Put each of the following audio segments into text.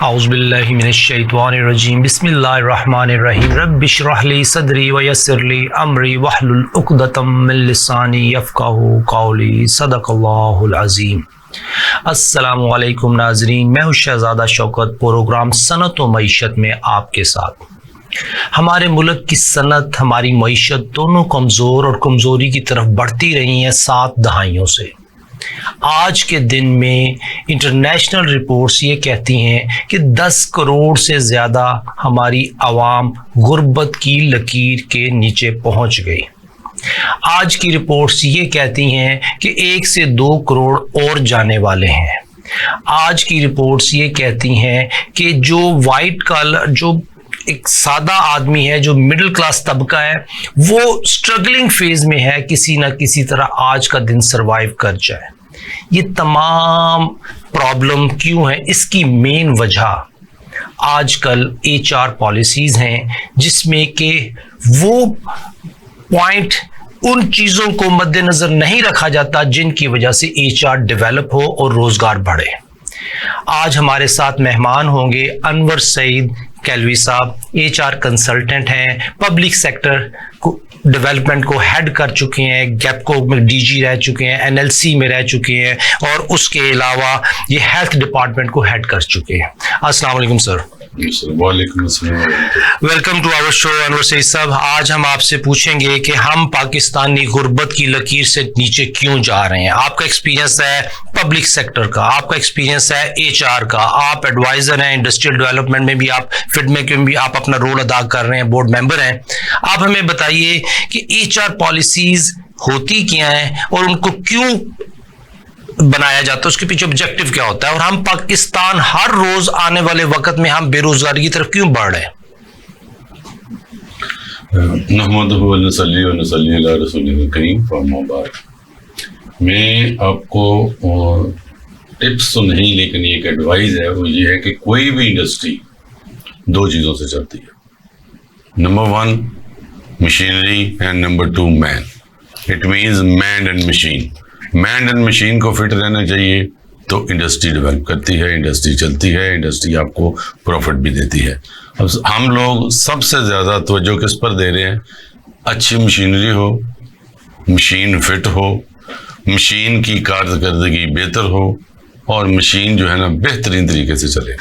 औज़ुबिल्लाहि मिनश्शैतानिर्रजीम बिस्मिल्लाहिर्रहमानिर्रहीम रब्बिश्रह ली सदरी व यस्सिर ली अमरी वहलुल उक़दतम मिन लिसानी यफ़क़हू क़ौली सदक़ल्लाहुल अज़ीम। अस्सलामु अलैकुम नाज़रीन, मैं हूँ शहज़ादा शौकत। प्रोग्राम सनत व मईशत में आपके साथ। हमारे मुल्क की सनत, हमारी मईशत दोनों कमज़ोर और कमज़ोरी की तरफ बढ़ती रही हैं 7 दहाइयों से। आज के दिन में इंटरनेशनल रिपोर्ट्स ये कहती हैं कि 10 करोड़ से ज़्यादा हमारी आवाम गुर्बत की लकीर के नीचे पहुंच गई। आज की रिपोर्ट्स ये कहती हैं कि 1 से 2 करोड़ और जाने वाले हैं। आज की रिपोर्ट्स ये कहती हैं कि जो वाइट कॉलर, जो एक सादा आदमी है, जो मिडिल क्लास तबका है, वो स्ट्रगलिंग फेज में है, किसी ना किसी तरह आज का दिन सरवाइव कर जाए। ये तमाम प्रॉब्लम क्यों है? इसकी मेन वजह आजकल HR पॉलिसीज हैं, जिसमें कि वो पॉइंट, उन चीज़ों को मद्देनज़र नहीं रखा जाता जिनकी वजह से HR डेवलप हो और रोज़गार बढ़े। आज हमारे साथ मेहमान होंगे अनवर सईद कैलवी साहब। HR कंसल्टेंट हैं, पब्लिक सेक्टर को डेवलपमेंट को हेड कर चुके हैं, गैपको में DG रह चुके हैं, NLC में रह चुके हैं और उसके अलावा ये हेल्थ डिपार्टमेंट को हेड कर चुके हैं। अस्सलाम वालेकुम सर। वालेकुम अस्सलाम। Welcome to our show Anwar Sayeed साहब। आज हम आपसे पूछेंगे कि हम पाकिस्तानी गुर्बत की लकीर से नीचे क्यों जा रहे हैं। आपका एक्सपीरियंस है पब्लिक सेक्टर का, आपका एक्सपीरियंस है HR का, आप एडवाइजर हैं इंडस्ट्रियल डेवलपमेंट में भी, आप फिडमेक में भी आप अपना रोल अदा कर रहे हैं, बोर्ड मेंबर हैं। आप हमें बताइए कि HR पॉलिसीज होती क्या हैं और उनको क्यों बनाया जाता है, उसके पीछे ऑब्जेक्टिव क्या होता है, और हम पाकिस्तान हर रोज आने वाले वक्त में हम बेरोजगारी की तरफ क्यों बढ़ रहे हैं। नहमदुहु व नसल्ली व नसल्ली अला रसूलिल करीम फअम्मा बाद। मैं आपको टिप्स तो नहीं, लेकिन एक एडवाइस है, वो ये है कि कोई भी इंडस्ट्री 2 चीज़ों से चलती है। Number 1 machinery and number 2 man. It means man and machine. Man and machine को फिट रहना चाहिए तो इंडस्ट्री डेवलप करती है, इंडस्ट्री चलती है, इंडस्ट्री आपको प्रॉफिट भी देती है। अब हम लोग सबसे ज़्यादा तवज्जो किस पर दे रहे हैं? अच्छी मशीनरी हो, मशीन फिट हो, मशीन की कारकर्दगी बेहतर हो और मशीन जो है ना बेहतरीन तरीके से चले।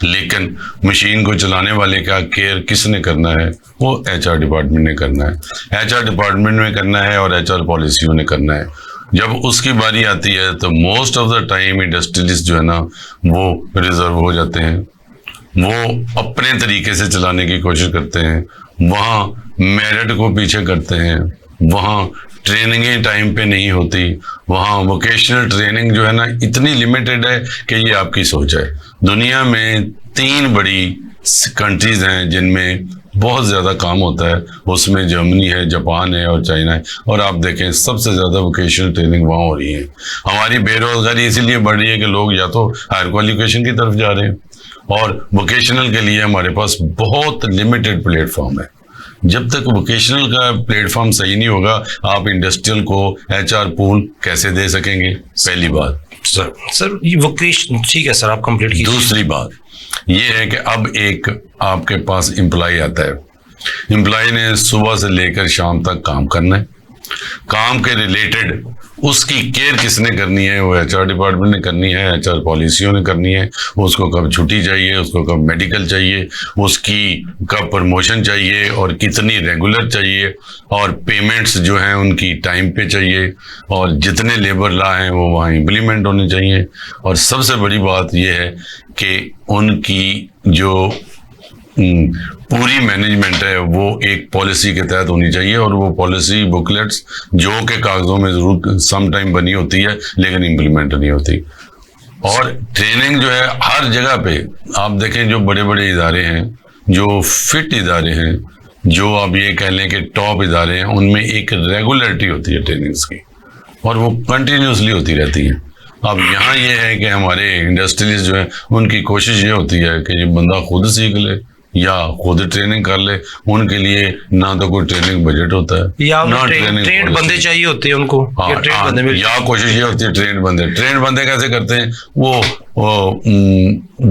लेकिन मशीन को चलाने वाले का केयर किसने करना है? वो HR डिपार्टमेंट ने करना है, HR डिपार्टमेंट में करना है और HR पॉलिसियों ने करना है। जब उसकी बारी आती है तो most of the time industrialist जो है ना वो रिजर्व हो जाते हैं, वो अपने तरीके से चलाने की कोशिश करते हैं, वहाँ मेरिट को पीछे करते हैं, वहाँ ट्रेनिंग टाइम पे नहीं होती, वहाँ वोकेशनल ट्रेनिंग जो है ना इतनी लिमिटेड है कि ये आपकी सोच है। दुनिया में 3 बड़ी कंट्रीज हैं जिनमें बहुत ज़्यादा काम होता है, उसमें जर्मनी है, जापान है और चाइना है। और आप देखें सबसे ज़्यादा वोकेशनल ट्रेनिंग वहाँ हो रही है। हमारी बेरोज़गारी इसीलिए बढ़ रही है कि लोग या तो हायर क्वालिफिकेशन की तरफ जा रहे हैं और वोकेशनल के लिए हमारे पास बहुत लिमिटेड प्लेटफॉर्म है। जब तक वोकेशनल का प्लेटफॉर्म सही नहीं होगा, आप इंडस्ट्रियल को HR पूल कैसे दे सकेंगे? पहली बात। सर ये वोकेशन ठीक है सर, आप कंप्लीट कीजिए। दूसरी बात ये है कि अब एक आपके पास एम्प्लॉय आता है, एम्प्लॉय ने सुबह से लेकर शाम तक काम करना है, काम के रिलेटेड उसकी केयर किसने करनी है? वो HR डिपार्टमेंट ने करनी है, HR पॉलिसियों ने करनी है। उसको कब छुट्टी चाहिए, उसको कब मेडिकल चाहिए, उसकी कब प्रमोशन चाहिए और कितनी रेगुलर चाहिए, और पेमेंट्स जो हैं उनकी टाइम पे चाहिए, और जितने लेबर लॉ हैं वो वहाँ इम्प्लीमेंट होने चाहिए। और सबसे बड़ी बात यह है कि उनकी जो पूरी मैनेजमेंट है वो एक पॉलिसी के तहत होनी चाहिए, और वो पॉलिसी बुकलेट्स जो के कागजों में जरूर सम टाइम बनी होती है लेकिन इम्प्लीमेंट नहीं होती। और ट्रेनिंग जो है हर जगह पे आप देखें, जो बड़े बड़े इदारे हैं, जो फिट इदारे हैं, जो आप ये कह लें कि टॉप इदारे हैं, उनमें एक रेगुलरिटी होती है ट्रेनिंग्स की और वो कंटिन्यूसली होती रहती है। अब यहाँ ये है कि हमारे इंडस्ट्रियलिस्ट जो है उनकी कोशिश ये होती है कि ये बंदा खुद सीख ले, या खुद ट्रेनिंग कर ले, उनके लिए ना तो कोई ट्रेनिंग बजट होता है या ना ट्रेंड बंदे चाहिए होते हैं उनको। हाँ, ट्रेंड बंदे मिल या कोशिश ये होती है ट्रेंड बंदे कैसे करते हैं, वो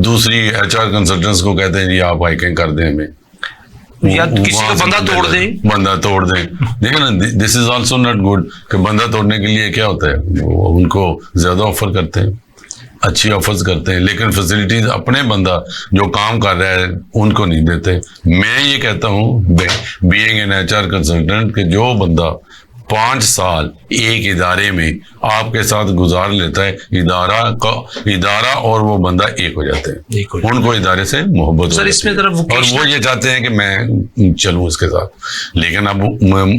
दूसरी HR कंसल्टेंट्स को कहते हैं जी आप हाइकिंग कर दें हमें, या किसी का बंदा तोड़ दे। देखिए ना, this is also not good कि बंदा तोड़ने के लिए क्या होता है, उनको ज्यादा ऑफर करते हैं, अच्छी ऑफर्स करते हैं, लेकिन फैसिलिटीज अपने बंदा जो काम कर रहा है उनको नहीं देते। मैं ये कहता हूँ बीइंग एन HR कंसल्टेंट कि जो बंदा 5 साल एक इदारे में आपके साथ गुजार लेता है, इदारा और वो बंदा एक हो जाते हैं, उनको इदारे से मोहब्बत सर इसमें तरफ और वो ये चाहते हैं कि मैं चलूं उसके साथ। लेकिन अब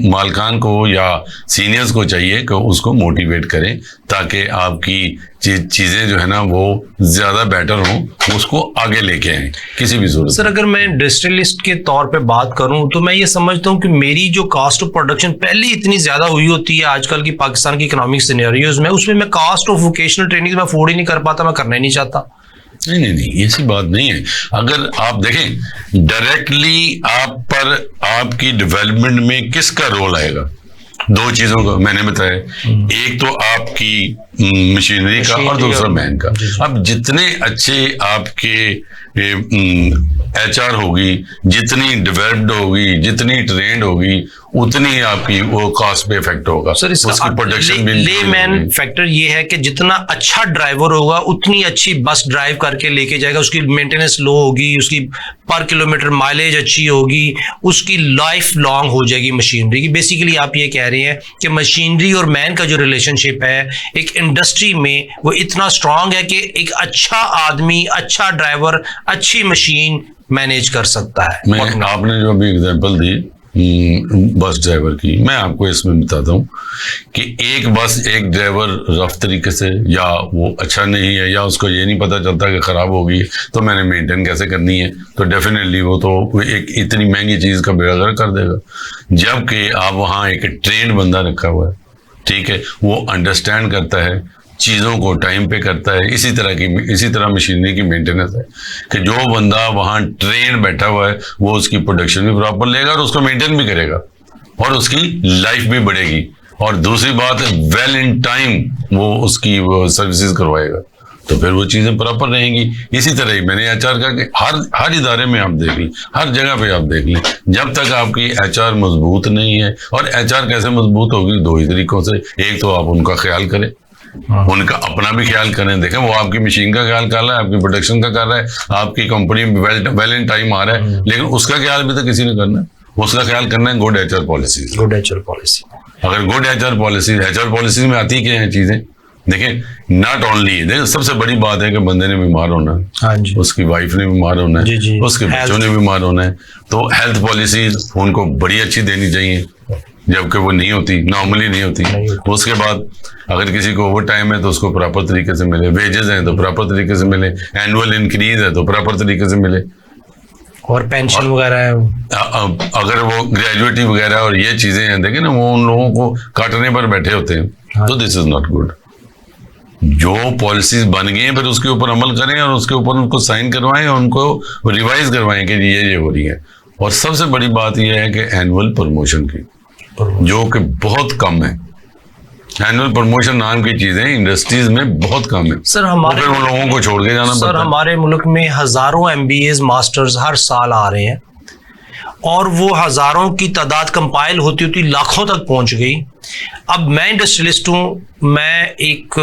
मालकान को या सीनियर्स को चाहिए कि उसको मोटिवेट करें ताकि आपकी चीजें जो है ना वो ज्यादा बेटर हों, उसको आगे लेके आए किसी भी सूरत। सर अगर मैं इंडस्ट्रियलिस्ट के तौर पे बात करूं तो मैं ये समझता हूं कि मेरी जो कास्ट ऑफ प्रोडक्शन पहले इतनी ज्यादा हुई होती है आजकल की पाकिस्तान की इकोनॉमिक सिनेरियोज में, उसमें मैं कास्ट ऑफ वोकेशनल ट्रेनिंग मैं अफोर्ड ही नहीं कर पाता, मैं करना ही नहीं चाहता। नहीं ऐसी बात नहीं है। अगर आप देखें डायरेक्टली आप पर आपकी डेवलपमेंट में किसका रोल आएगा, 2 चीजों का मैंने बताया, एक तो आपकी मशीनरी का और दूसरा मैन का। अब जितने अच्छे आपके HR होगी, जितनी डेवलप्ड होगी, जितनी ट्रेंड होगी, उतनी आपकी वो कॉस्ट पे इफेक्ट होगा। सर इसका प्रोडक्शन भी लेमैन फैक्टर ये है कि जितना अच्छा ड्राइवर होगा उतनी अच्छी बस ड्राइव करके लेके जाएगा, उसकी मेंटेनेंस लो होगी, उसकी पर किलोमीटर माइलेज अच्छी होगी, उसकी लाइफ लॉन्ग हो जाएगी मशीनरी की। बेसिकली आप ये कह रहे हैं कि मशीनरी और मैन का जो रिलेशनशिप है एक इंडस्ट्री में वो इतना स्ट्रांग है कि एक अच्छा आदमी, अच्छा ड्राइवर, अच्छी मशीन मैनेज कर सकता है। आपने जो अभी एग्जांपल दी बस ड्राइवर की, मैं आपको इसमें बताता हूँ कि एक ड्राइवर रफ तरीके से, या वो अच्छा नहीं है, या उसको ये नहीं पता चलता कि खराब होगी तो मैंने मेंटेन कैसे करनी है, तो डेफिनेटली वो तो एक इतनी महंगी चीज का बेड़ा कर देगा। जबकि आप वहाँ एक ट्रेंड बंदा रखा हुआ है, ठीक है, वो अंडरस्टैंड करता है, चीज़ों को टाइम पे करता है। इसी तरह मशीनरी की मेंटेनेंस है कि जो बंदा वहाँ ट्रेन बैठा हुआ है वो उसकी प्रोडक्शन भी प्रॉपर लेगा और उसको मेंटेन भी करेगा और उसकी लाइफ भी बढ़ेगी। और दूसरी बात, वेल इन टाइम वो उसकी सर्विसेज करवाएगा, तो फिर वो चीज़ें प्रॉपर रहेंगी। इसी तरह ही मैंने HR का कि हर इदारे में आप देख लें, हर जगह पे आप देख लें, जब तक आपकी HR मजबूत नहीं है, और HR कैसे मजबूत होगी, 2 ही तरीकों से। एक तो आप उनका ख्याल करें, उनका अपना भी ख्याल करें, देखें वो आपकी मशीन का ख्याल कर रहा है, आपकी प्रोडक्शन का कर रहा है, आपकी कंपनी वेल इन टाइम आ रहा है, लेकिन उसका ख्याल भी तो किसी ने करना है। उसका ख्याल करना है गुड HR पॉलिसी। अगर गुड HR पॉलिसी में आती क्या है चीजें, देखें नॉट ओनली, देखें सबसे बड़ी बात है कि बंदे ने बीमार होना है, हाँ जी, उसकी वाइफ ने बीमार होना है, जी, उसके बच्चों ने बीमार होना है, तो हेल्थ पॉलिसीज उनको बड़ी अच्छी देनी चाहिए, जबकि वो नहीं होती, नॉर्मली नहीं होती। उसके बाद अगर किसी को ओवर टाइम है तो उसको प्रॉपर तरीके से मिले, वेजेस हैं तो प्रॉपर तरीके से मिले, एनुअल इंक्रीज है तो प्रॉपर तरीके से मिले, और पेंशन वगैरह है। अगर वो ग्रेजुएटी वगैरह और ये चीजें हैं, देखें ना, वो उन लोगों को काटने पर बैठे होते हैं, हाँ। तो दिस इज नॉट गुड। जो पॉलिसीज बन गई हैं फिर उसके ऊपर अमल करें और उसके ऊपर उनको साइन करवाएं और उनको रिवाइज करवाएं कि ये हो रही है। और सबसे बड़ी बात यह है कि एनुअल प्रमोशन की, जो कि बहुत कम है, एनुअल प्रमोशन नाम की चीजें इंडस्ट्रीज में बहुत कम है। सर हमारे फिर उन लोगों को छोड़ के जाना सर हमारे मुल्क में हजारों MBAs मास्टर्स हर साल आ रहे हैं और वो हजारों की तादाद कंपाइल होती होती लाखों तक पहुंच गई। अब मैं इंडस्ट्रियलिस्ट हूँ, मैं एक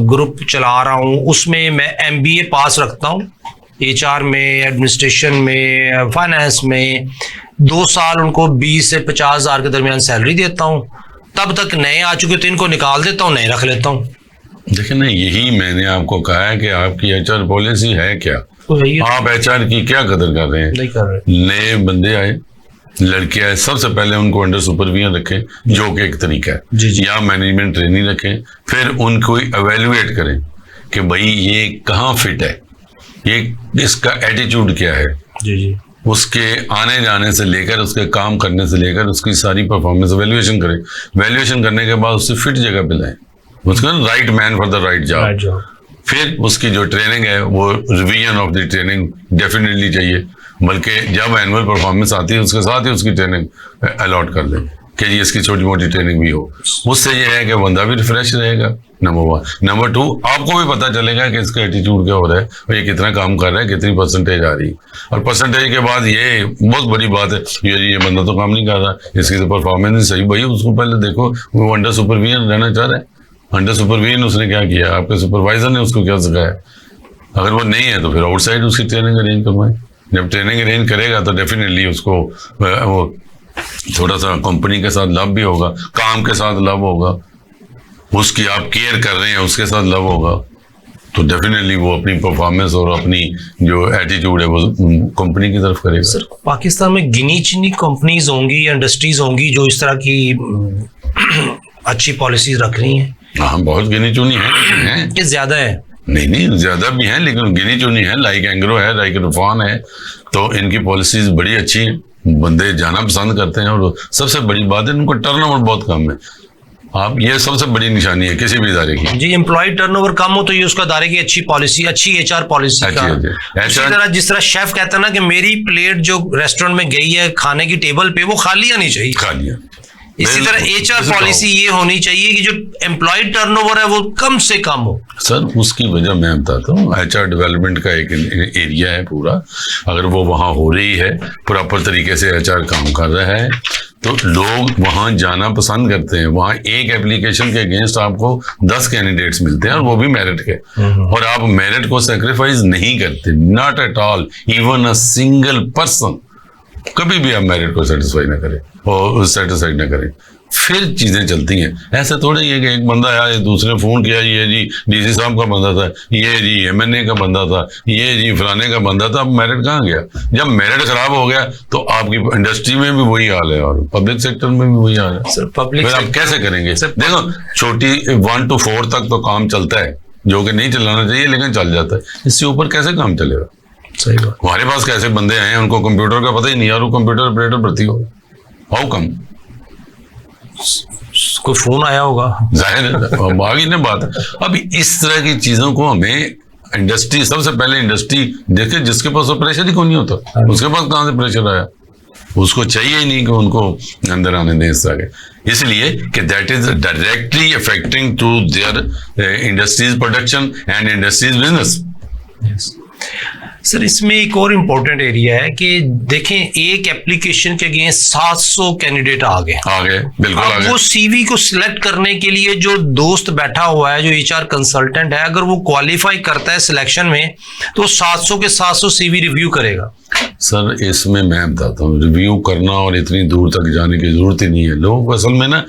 ग्रुप चला रहा हूँ, उसमें मैं MBA पास रखता हूँ, HR में, एडमिनिस्ट्रेशन में, फाइनेंस में। 2 साल उनको 20 से 50 हज़ार के दरमियान सैलरी देता हूँ, तब तक नए आ चुके तो इनको निकाल देता हूँ, नए रख लेता हूँ। देखिए ना, यही मैंने आपको कहा है कि आपकी HR पॉलिसी है क्या, आप HR की क्या कदर कर रहे हैं? नहीं कर रहे। नए बंदे आए, लड़के आए, सबसे पहले उनको अंडर सुपरविजन रखें, जो कि एक तरीका है, या मैनेजमेंट ट्रेनिंग रखें, फिर उनको एवेल्युएट करें कि भाई ये कहाँ फिट है, ये इसका एटीट्यूड क्या है, जी। उसके आने जाने से लेकर, उसके काम करने से लेकर, उसकी सारी परफॉर्मेंस वैल्यूएशन करें। वैल्यूएशन करने के बाद उससे फिट जगह पे लाएं, उसका right man for the right job. फिर उसकी जो ट्रेनिंग है वो revision of the training definitely चाहिए, बल्कि जब एनुअल परफॉर्मेंस आती है उसके साथ ही उसकी ट्रेनिंग अलॉट कर दें कि जी इसकी छोटी मोटी ट्रेनिंग भी हो। उससे ये है कि बंदा भी रिफ्रेश रहेगा, नंबर 1। नंबर 2, आपको भी पता चलेगा कि इसका एटीट्यूड क्या हो रहा है और ये कितना काम कर रहा है, कितनी परसेंटेज आ रही है। और परसेंटेज के बाद ये बहुत बड़ी बात है, ये बंदा तो काम नहीं कर रहा, इसकी तो परफॉर्मेंस नहीं सही। भाई उसको पहले देखो, वो अंडर सुपरविजन रहना चाह रहा है, अंडर सुपरविजन उसने क्या किया, आपके सुपरवाइजर ने उसको क्या सिखाया। अगर वो नहीं है तो फिर आउटसाइड उसकी ट्रेनिंग अरेंज करवाएं। जब ट्रेनिंग अरेंज करेगा तो डेफिनेटली उसको वो थोड़ा सा कंपनी के साथ लाभ भी होगा, काम के साथ लाभ होगा, उसकी आप केयर कर रहे हैं उसके साथ लाभ होगा, तो डेफिनेटली वो अपनी परफॉर्मेंस और अपनी जो एटीट्यूड है वो कंपनी की तरफ करेगा। सर, पाकिस्तान में गिनी चुनी कंपनीज होंगी या इंडस्ट्रीज होंगी जो इस तरह की अच्छी पॉलिसीज रख रही हैं? हाँ, बहुत गिनी चुनी है कि ज्यादा है? नहीं, ज्यादा भी है लेकिन गिनी चुनी है। लाइक एंग्रो है, लाइक रिफॉन है, तो इनकी पॉलिसीज बड़ी अच्छी है, बंदे जाना पसंद करते हैं। और सबसे बड़ी बात है इनको टर्नओवर बहुत कम है। आप ये सबसे बड़ी निशानी है किसी भी इदारे की जी। एम्प्लॉय टर्नओवर कम हो तो ये उसका इदारे की अच्छी पॉलिसी, अच्छी एचआर पॉलिसी का। इसी तरह जिस तरह शेफ कहता है ना कि मेरी प्लेट जो रेस्टोरेंट में गई है खाने की टेबल पे वो खाली आनी चाहिए, खाली। इसी तरह एचआर पॉलिसी ये होनी चाहिए कि जो एम्प्लॉय टर्नओवर है वो कम से कम हो। सर, उसकी वजह मैं बताता हूँ, एचआर डेवलपमेंट का एक एरिया है पूरा। अगर वो वहाँ हो रही है, प्रॉपर तरीके से एचआर काम कर रहा है, तो लोग वहाँ जाना पसंद करते हैं। वहाँ एक एप्लीकेशन के अगेंस्ट आपको 10 कैंडिडेट्स मिलते हैं और वो भी मेरिट के, और आप मेरिट को सेक्रीफाइस नहीं करते, not at all, even a single person. कभी भी आप मेरिट को सेटिस्फाई ना करें और सेटिस्फाइड ना करें, फिर चीजें चलती हैं। ऐसा थोड़ा ही है कि एक बंदा आया, दूसरे फोन किया, ये जी डीसी साहब का बंदा था, ये जी एमएनए का बंदा था, ये जी फलाने का बंदा था, अब मेरिट कहाँ गया? जब मेरिट खराब हो गया तो आपकी इंडस्ट्री में भी वही हाल है और पब्लिक सेक्टर में भी वही हाल है। सर, पब्लिक फिर आप कैसे करेंगे? देखो, छोटी 1 to 4 तक तो काम चलता है, जो कि नहीं चलाना चाहिए लेकिन चल जाता है। इससे ऊपर कैसे काम चलेगा? सही बात। हमारे पास कैसे बंदे आए हैं उनको कंप्यूटर का पता ही नहीं यार, वो कंप्यूटर ऑपरेटर भर्ती हो, हाउ कम? कोई फोन आया होगा, जाहिर है आगे ना बात। अब इस तरह की चीजों को हमें इंडस्ट्री, सबसे पहले इंडस्ट्री देखे, जिसके पास वो प्रेशर ही कोई नहीं होता, उसके पास कहाँ से प्रेशर आया? उसको चाहिए ही नहीं कि उनको अंदर आने दें इस तरह के, इसलिए कि that is directly affecting to their industries production and industries business. Sir, इसमें एक और इम्पोर्टेंट एरिया है कि देखें, एक एप्लीकेशन के अगेंस्ट 700 कैंडिडेट आ गए, बिल्कुल आ गए। वो सीवी को सिलेक्ट करने के लिए जो दोस्त बैठा हुआ है, जो एचआर कंसल्टेंट है, अगर वो क्वालिफाई करता है सिलेक्शन में तो 700 के 700 सीवी रिव्यू करेगा। सर, इसमें मैं बताता हूँ, रिव्यू करना और इतनी दूर तक जाने की जरूरत ही नहीं है। लोगों को असल में ना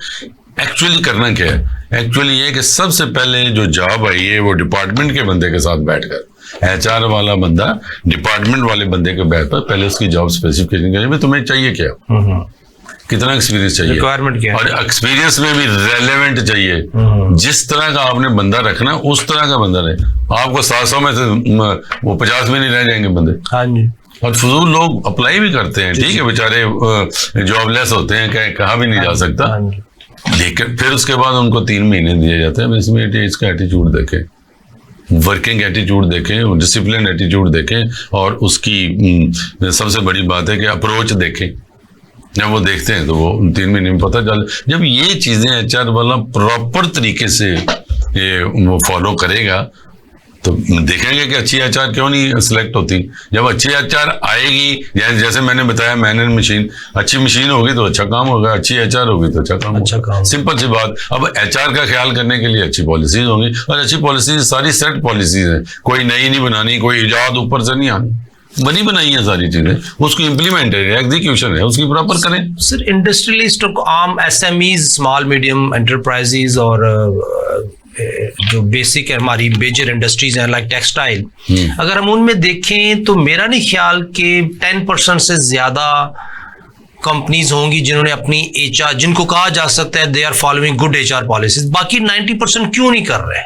एक्चुअली करना क्या है, एक्चुअली ये कि सबसे पहले जो जॉब आई है वो डिपार्टमेंट के बंदे के साथ बैठकर, एचआर वाला बंदा डिपार्टमेंट वाले बंदे के बैठ पर पहले उसकी जॉब स्पेसिफिकेशन करें, तुम्हें चाहिए क्या, कितना एक्सपीरियंस चाहिए, रिक्वायरमेंट क्या है, और एक्सपीरियंस में भी रेलेवेंट चाहिए। जिस तरह का आपने बंदा रखना उस तरह का बंदा रहे। आपको 700 में से वो 50 में नहीं रह जाएंगे बंदे। हाँ जी। और फजूल लोग अप्लाई भी करते हैं, ठीक है, बेचारे जॉबलेस होते हैं, कहाँ भी नहीं जा सकता, लेकिन फिर उसके बाद उनको 3 महीने दिए जाते हैं। इसमें इसका एटीट्यूड देखें, वर्किंग एटीट्यूड देखें, डिसिप्लिन एटीट्यूड देखें, और उसकी सबसे बड़ी बात है कि अप्रोच देखें। जब वो देखते हैं तो वो 3 महीने में पता चल, जब ये चीजें एचआर वाला प्रॉपर तरीके से ये वो फॉलो करेगा तो देखेंगे कि अच्छी एचआर क्यों नहीं सिलेक्ट होती। जब अच्छी एचआर आएगी, जैसे मैंने बताया, मैन एंड मशीन, अच्छी मशीन होगी तो अच्छा काम होगा, अच्छी एचआर होगी तो अच्छा काम। सिंपल सी बात। अब एचआर का ख्याल करने के लिए अच्छी पॉलिसीज होंगी, और अच्छी पॉलिसीज सारी सेट पॉलिसीज हैं, कोई नई नहीं बनानी, कोई इजाद ऊपर से नहीं आनी, बनी बनाई है सारी चीजें, उसकी इम्प्लीमेंट है, एग्जीक्यूशन है, उसकी प्रॉपर करें। सर, इंडस्ट्रियलिस्ट, आम एसएमईज, स्मॉल मीडियम एंटरप्राइजेज और जो बेसिक है हमारी मेजर इंडस्ट्रीज हैं लाइक टेक्सटाइल, अगर हम उनमें देखें तो मेरा नहीं ख्याल कि 10% से ज्यादा कंपनीज होंगी जिन्होंने अपनी एचआर, जिनको कहा जा सकता है they are following good HR policies. बाकी 90% क्यों नहीं कर रहे?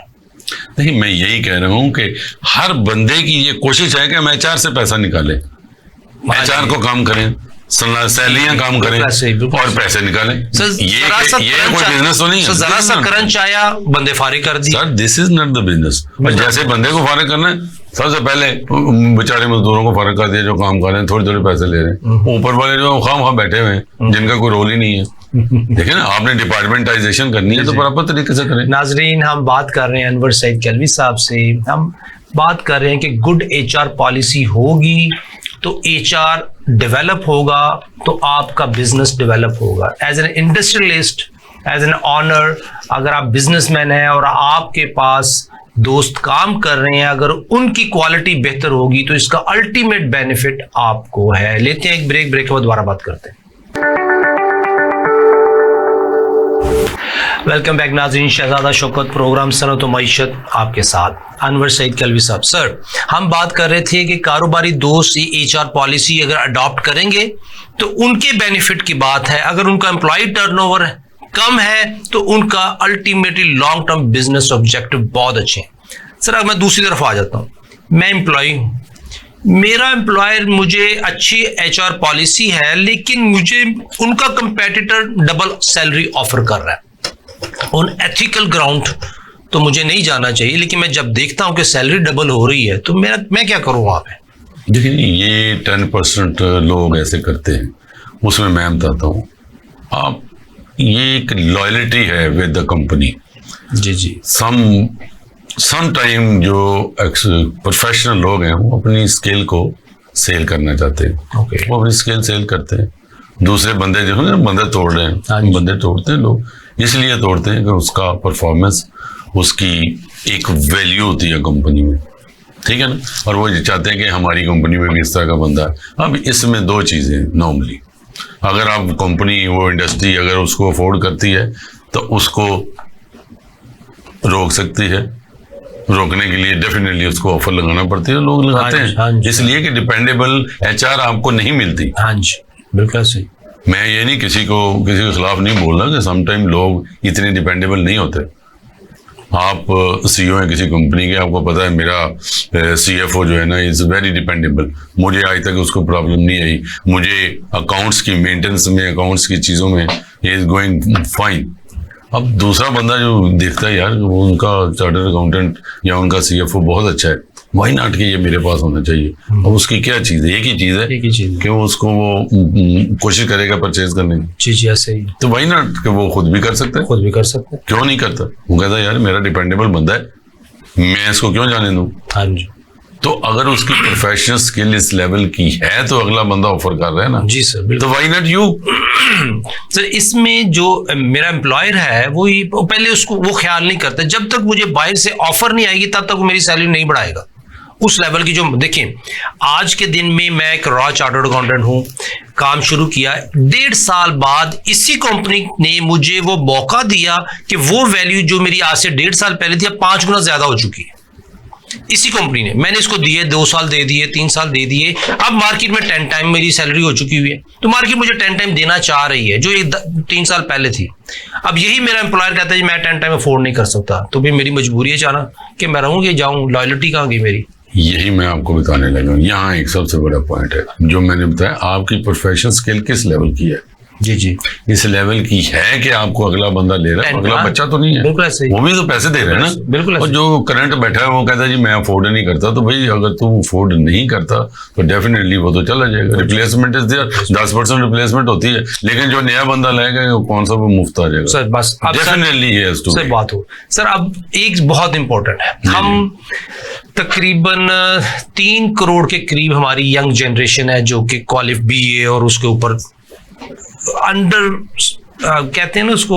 नहीं, मैं यही कह रहा हूं कि हर बंदे की ये कोशिश है कि हम एचआर से पैसा निकालें, एचआर को काम करें, सैलरियां काम करें और पैसे निकालें। ये कोई बिजनेस तो नहीं है। जरा सा करंच आया, बंदे फारिग कर दिए। Sir this is not the business. और जैसे बंदे को फारिग करना है, सबसे पहले बेचारे मजदूरों को फारिग कर दिया जो काम कर रहे हैं, थोड़े थोड़े पैसे ले रहे हैं। ऊपर वाले जो खाम बैठे हुए हैं जिनका कोई रोल ही नहीं है। देखिए ना, आपने डिपार्टमेंटाइजेशन करनी है तो प्रॉपर तरीके से करें। नाजरीन, हम बात कर रहे हैं अनवर सईद किलवी साहब से। हम बात कर रहे हैं कि गुड एचआर पॉलिसी होगी तो एचआर डेवलप होगा, तो आपका बिजनेस डेवलप होगा। As an industrialist, as an owner, अगर आप बिजनेसमैन हैं और आपके पास दोस्त काम कर रहे हैं, अगर उनकी क्वालिटी बेहतर होगी तो इसका अल्टीमेट बेनिफिट आपको है। लेते हैं एक ब्रेक के बाद दोबारा बात करते हैं। वेलकम बैक नाज़रीन, शहजादा शौकत प्रोग्राम सनत व मईशत आपके साथ अनवर सईद किलवी साहब। सर, हम बात कर रहे थे कि कारोबारी दोस्त एचआर पॉलिसी अगर अडॉप्ट करेंगे तो उनके बेनिफिट की बात है। अगर उनका एम्प्लॉय टर्नओवर कम है तो उनका ultimately long term business objective बहुत अच्छे हैं। सर, अब मैं दूसरी तरफ आ जाता हूँ। मैं एम्प्लॉय हूँ, मेरा एम्प्लॉयर मुझे अच्छी एचआर पॉलिसी है, लेकिन मुझे उनका कंपेटिटर डबल सैलरी ऑफर कर रहा है। ऑन एथिकल ग्राउंड तो मुझे नहीं जाना चाहिए, लेकिन मैं जब देखता हूं कि सैलरी डबल हो रही है तो मैं क्या करूं वहां पे? देखिए, ये 10% लोग ऐसे करते हैं, उसमें मैं बताता हूं। आप, ये एक लॉयल्टी है विद द कंपनी। जी। सम टाइम जो प्रोफेशनल लोग हैं वो अपनी स्किल को सेल करना चाहते हैं। Okay. वो अपनी स्किल सेल करते हैं। दूसरे बंदे जो है बंदे तोड़ रहे हैं, बंदे तोड़ते हैं लोग, इसलिए तोड़ते हैं कि उसका परफॉर्मेंस, उसकी एक वैल्यू होती है कंपनी में, ठीक है ना। और वो चाहते हैं कि हमारी कंपनी में भी इस तरह का बंदा है। अब इसमें दो चीज़ें नॉर्मली, अगर आप कंपनी, वो इंडस्ट्री अगर उसको अफोर्ड करती है तो उसको रोक सकती है। रोकने के लिए डेफिनेटली उसको ऑफर लगाना पड़ती है, लोग लगाते हैं, इसलिए कि डिपेंडेबल एचआर आपको नहीं मिलती। हाँ जी, बिल्कुल सही। मैं ये नहीं किसी के खिलाफ नहीं बोल रहा कि समटाइम लोग इतने डिपेंडेबल नहीं होते। आप सीईओ हैं किसी कंपनी के, आपको पता है मेरा सीएफओ जो है ना इज वेरी डिपेंडेबल, मुझे आज तक उसको प्रॉब्लम नहीं आई। मुझे अकाउंट्स की मेंटेनेंस में, अकाउंट्स की चीज़ों में इज गोइंग फाइन। अब दूसरा बंदा जो देखता है यार वो उनका चार्टर्ड अकाउंटेंट या उनका सीएफओ बहुत अच्छा है, वाई नॉट कि ये मेरे पास होना चाहिए। अब उसकी क्या चीज़ है? एक ही चीज़ है कि उसको वो कोशिश करेगा परचेज करने की। जी ऐसे ही। तो वाई नॉट कि वो खुद भी कर सकते हैं। क्यों नहीं करता? वो कहता है यार मेरा डिपेंडेबल बंदा है, मैं इसको क्यों जाने दूँ। हाँ जी। तो अगर उसकी प्रोफेशनल स्किल इस लेवल की है तो अगला बंदा ऑफर कर रहा है ना। जी सर, तो वाई नॉट यू। सर, इसमें जो मेरा एम्प्लॉयर है वो पहले उसको वो ख्याल नहीं करता, जब तक मुझे बाहर से ऑफर नहीं आएगी तब तक वो मेरी सैलरी नहीं बढ़ाएगा उस लेवल की। जो देखिए, आज के दिन में मैं एक रॉ चार्टर्ड अकाउंटेंट हूं, काम शुरू किया, 1.5 साल बाद इसी कंपनी ने मुझे वो मौका दिया कि वो वैल्यू जो मेरी आज से 1.5 साल पहले थी, अब 5 गुना ज्यादा हो चुकी है। इसी कंपनी ने, मैंने इसको दिए 2 साल दे दिए, 3 साल दे दिए, अब मार्केट में 10 टाइम मेरी सैलरी हो चुकी हुई है। तो मार्केट मुझे 10 टाइम देना चाह रही है जो 3 साल पहले थी। अब यही मेरा एम्प्लॉयर कहता है मैं 10 टाइम अफोर्ड नहीं कर सकता, तो भी मेरी मजबूरी है चाहना कि मैं रहूँ कि जाऊँ। लॉयल्टी कहाँ गई मेरी? यही मैं आपको बताने लगा हूँ। यहाँ एक सबसे बड़ा पॉइंट है जो मैंने बताया, आपकी प्रोफेशनल स्किल किस लेवल की है। जी। इस लेवल की है कि आपको अगला बंदा ले रहा है, अगला बच्चा तो नहीं है। बिल्कुल ऐसे ही। वो भी तो पैसे दे रहे हैं ना। बिल्कुल। और जो करंट बैठा है वो कहता है जी मैं अफोर्ड नहीं करता, तो भाई अगर तू अफोर्ड नहीं करता तो डेफिनेटली वो तो चला जाएगा। रिप्लेसमेंट इज देयर, 10% रिप्लेसमेंट होती है, लेकिन जो नया बंदा लाएगा कौन सा वो मुफ्त आ जाएगा। सर बस डेफिनेटली सर बात हो। सर अब एक बहुत इंपॉर्टेंट है, हम तकरीबन 3 करोड़ के करीब हमारी यंग जनरेशन है जो कि क्वालिफ BA और उसके ऊपर अंडर कहते हैं ना उसको,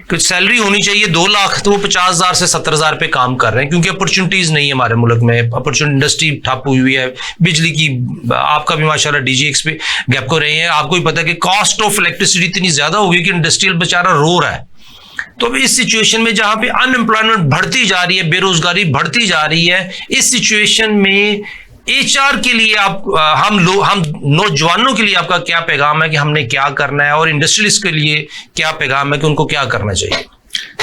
कुछ सैलरी होनी चाहिए 2 लाख, तो वो 50,000 से 70,000 पे काम कर रहे हैं, क्योंकि अपॉर्चुनिटीज नहीं है हमारे मुल्क में। अपॉर्चुनिटी इंडस्ट्री ठप हुई हुई है, बिजली की, आपका भी माशाल्लाह DGX पे गैप को रहे हैं। आपको भी पता है कि कॉस्ट ऑफ इलेक्ट्रिसिटी इतनी ज्यादा हो गई कि इंडस्ट्रियल बेचारा रो रहा है। तो अब इस सिचुएशन में जहां पे अनएम्प्लॉयमेंट बढ़ती जा रही है, बेरोजगारी बढ़ती जा रही है, इस सिचुएशन में HR के लिए हम नौजवानों के लिए आपका क्या पैगाम है कि हमने क्या करना है, और इंडस्ट्रियलिस्ट के लिए क्या पैगाम है कि उनको क्या करना चाहिए?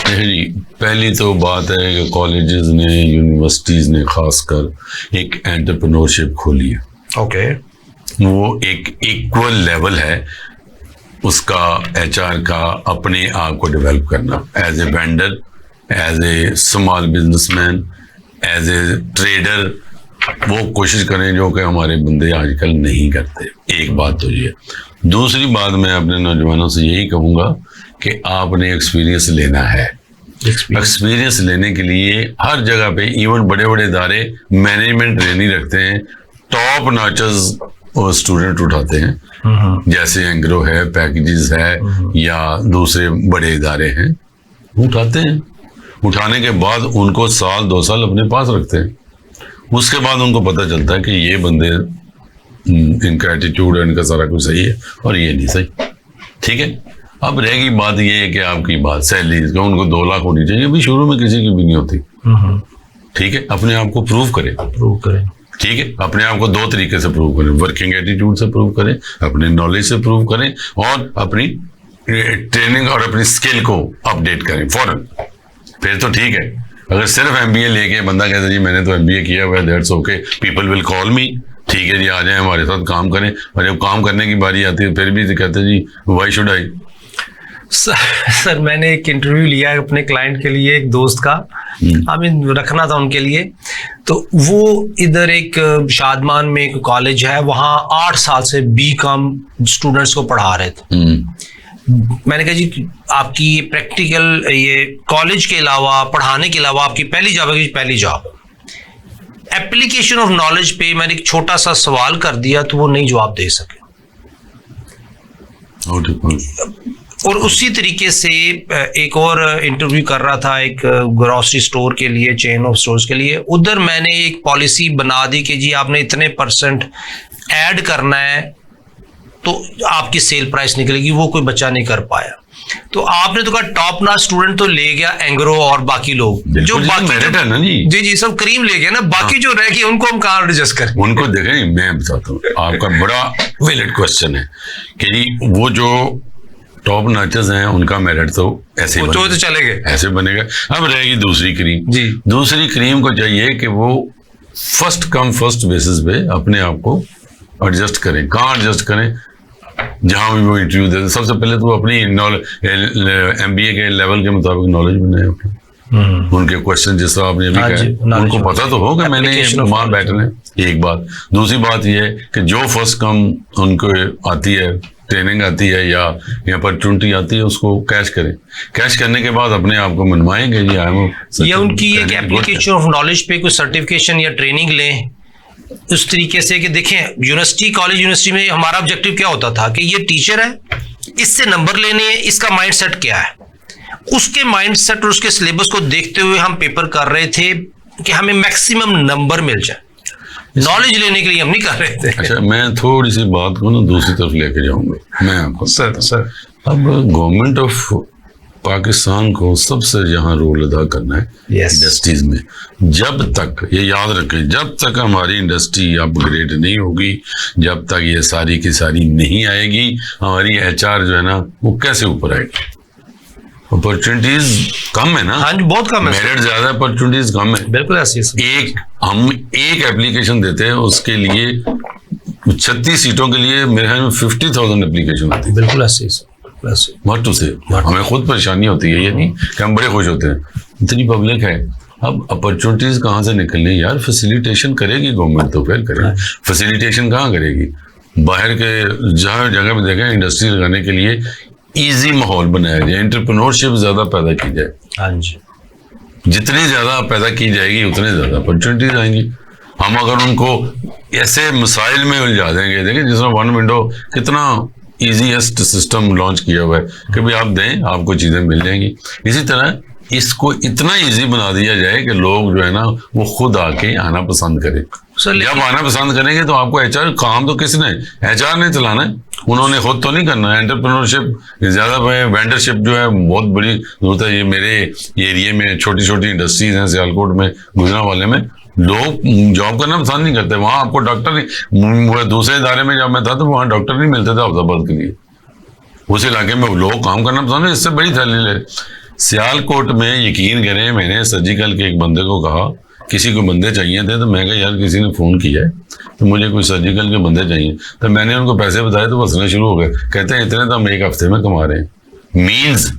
जी, पहली तो बात है कि कॉलेजेस ने, यूनिवर्सिटीज ने खासकर एक एंटरप्रेन्योरशिप खोली है। ओके। वो एक इक्वल लेवल है उसका एचआर का अपने आप को डेवलप करना, as a vendor, as a small businessman, as a trader. वो कोशिश करें जो कि हमारे बंदे आजकल नहीं करते। एक बात तो ये। दूसरी बात मैं अपने नौजवानों से यही कहूँगा कि आपने एक्सपीरियंस लेना है। एक्सपीरियंस लेने के लिए हर जगह पे इवन बड़े बड़े इदारे मैनेजमेंट ट्रेनिंग रखते हैं, टॉप नॉचर्स और स्टूडेंट उठाते हैं, जैसे एंग्रो है, पैकेजेस है, या दूसरे बड़े इदारे हैं, उठाते हैं। उठाने के बाद उनको 1-2 साल अपने पास रखते हैं। उसके बाद उनको पता चलता है कि ये बंदे, इनका एटीट्यूड है, इनका सारा कुछ सही है और ये नहीं सही। ठीक है, अब रहेगी बात ये है कि आपकी बात सैलरी का, उनको 2 लाख होनी चाहिए, अभी शुरू में किसी की भी नहीं होती। ठीक है, अपने आप को प्रूव करें। ठीक है, अपने आप को 2 तरीके से प्रूव करें, वर्किंग एटीट्यूड से प्रूव करें, अपने नॉलेज से प्रूव करें, और अपनी ट्रेनिंग और अपनी स्किल को अपडेट करें फौरन। फिर तो ठीक है। अगर सिर्फ एमबीए लेके बंदा कहता जी मैंने तो एमबीए किया हुआ है, that's okay, people will call मी, ठीक है जी आ जाए हमारे साथ काम करें, और जब काम करने की बारी आती है फिर भी कहते जी व्हाई शुड आई। सर मैंने एक इंटरव्यू लिया है अपने क्लाइंट के लिए, एक दोस्त का, हमें रखना था उनके लिए। तो वो इधर एक शादमान में एक कॉलेज है, वहाँ 8 साल से बीकॉम स्टूडेंट्स को पढ़ा रहे थे। मैंने कहा जी आपकी ये प्रैक्टिकल, ये कॉलेज के अलावा, पढ़ाने के अलावा आपकी पहली जॉब है, पहली जॉब एप्लीकेशन ऑफ नॉलेज पे मैंने एक छोटा सा सवाल कर दिया तो वो नहीं जवाब दे सके। और उसी तरीके से एक और इंटरव्यू कर रहा था एक ग्रोसरी स्टोर के लिए, चेन ऑफ स्टोर्स के लिए। उधर मैंने एक पॉलिसी बना दी कि जी आपने इतने % ऐड करना है तो आपकी सेल प्राइस निकलेगी। वो कोई बच्चा नहीं कर पाया। तो आपने तो कहा टॉप नॉच स्टूडेंट तो ले गया एंग्रो और बाकी लोग, जो बाकी है ना जी सब करीम ले गया ना, बाकी जो रह गए उनको हम कहाँ एडजस्ट करें? उनको देखें, मैं बताता हूँ, आपका बड़ा वैलिड क्वेश्चन है कि जी वो जो टॉप नॉचर्स हैं उनका मेरिट तो ऐसे ही तो चले गए, ऐसे बनेगा। अब रहेगी दूसरी क्रीम जी। दूसरी क्रीम को चाहिए कि वो फर्स्ट कम फर्स्ट बेसिस पे अपने आप को एडजस्ट करें। कहाँ एडजस्ट करें? जहां भी वो इंटरव्यू देते सबसे पहले तो अपनी एमबीए के लेवल के मुताबिक नॉलेज बनाए अपने। उनके क्वेश्चन जिस तरह आपने अभी कहा, उनको पता तो हो कि मैंने वहां बैठना है। एक बात। दूसरी बात यह है कि जो फर्स्ट कम उनको आती है, ट्रेनिंग आती है या अपॉर्चुनिटी आती है, उसको कैश करें। कैश करने के बाद अपने आप को मनवाएंगे जी या उनकी एक एप्लीकेशन ऑफ नॉलेज पे कोई सर्टिफिकेशन या ट्रेनिंग लें उस तरीके से कि देखें यूनिवर्सिटी, कॉलेज यूनिवर्सिटी में हमारा ऑब्जेक्टिव क्या होता था कि ये टीचर है, इससे नंबर लेने हैं, इसका माइंडसेट क्या है, उसके माइंडसेट और उसके सिलेबस को देखते हुए हम पेपर कर रहे थे कि हमें मैक्सिमम नंबर मिल जाए। नॉलेज लेने के लिए हम नहीं कर रहे थे। अच्छा, मैं थोड़ी सी बात को ना दूसरी तरफ लेके जाऊंगा। मैं आपको सर अब गवर्नमेंट ऑफ पाकिस्तान को सबसे यहाँ रोल अदा करना है इंडस्ट्रीज में। जब तक ये याद रखें, जब तक हमारी इंडस्ट्री अपग्रेड नहीं होगी, जब तक ये सारी की सारी नहीं आएगी, हमारी एचआर जो है ना वो कैसे ऊपर आएगी? अपॉर्चुनिटीज कम है ना। हाँ जी, बहुत कम है। मेरिट ज्यादा, अपॉर्चुनिटीज कम है। बिल्कुल ऐसी हम एक एप्लीकेशन देते हैं, उसके लिए 36 सीटों के लिए मेरे ख्याल में 50,000 एप्लीकेशन आती है। बिल्कुल ऐसी व्हाट टू से। हमें खुद परेशानी होती है, ये नहीं कि हम बड़े खुश होते हैं, इतनी पब्लिक है। अब अपॉर्चुनिटीज कहाँ से निकलनी यार? फैसिलिटेशन करेगी गवर्नमेंट तो फिर करेगी। फैसिलिटेशन कहाँ करेगी? बाहर के जहाँ जगह पे देखें इंडस्ट्री लगाने के लिए इजी माहौल बनाया जाए, एंटरप्रेन्योरशिप ज्यादा पैदा की जाए। हाँ जी, जितनी ज्यादा पैदा की जाएगी उतने ज्यादा अपॉर्चुनिटीज आएंगी। हम अगर उनको ऐसे मसाइल में उलझा देंगे, देखें जिस तरह वन विंडो कितना ईजीएस्ट सिस्टम लॉन्च किया हुआ है कि भाई आप दें आपको चीजें मिल जाएंगी। इसी तरह इसको इतना इजी बना दिया जाए कि लोग जो है ना वो खुद आके आना पसंद करें। जब आना पसंद करेंगे तो आपको एचआर काम तो किसने? एचआर ने चलाना है, उन्होंने खुद तो नहीं करना है। एंटरप्रेन्योरशिप ज्यादा, वेंडरशिप जो है बहुत बड़ी जरूरत है। ये मेरे एरिया में छोटी छोटी इंडस्ट्रीज हैं, सियालकोट में, गुजरांवाले में, लोग जॉब करना पसंद नहीं करते। वहां आपको डॉक्टर नहीं, दूसरे इदारे में जब मैं था तो वहां डॉक्टर नहीं मिलते थे अहमदाबाद के लिए। उस इलाके में लोग काम करना पसंद है, इससे बड़ी थैली ले। सियालकोट में यकीन करें, मैंने सर्जिकल के एक बंदे को कहा किसी को बंदे चाहिए थे, तो मैं कहा यार किसी ने फ़ोन किया है तो मुझे कोई सर्जिकल के बंदे चाहिए, तो मैंने उनको पैसे बताए तो वो हंसना शुरू हो गए, कहते हैं इतने तो हम एक हफ्ते में कमा रहे हैं। मीन्स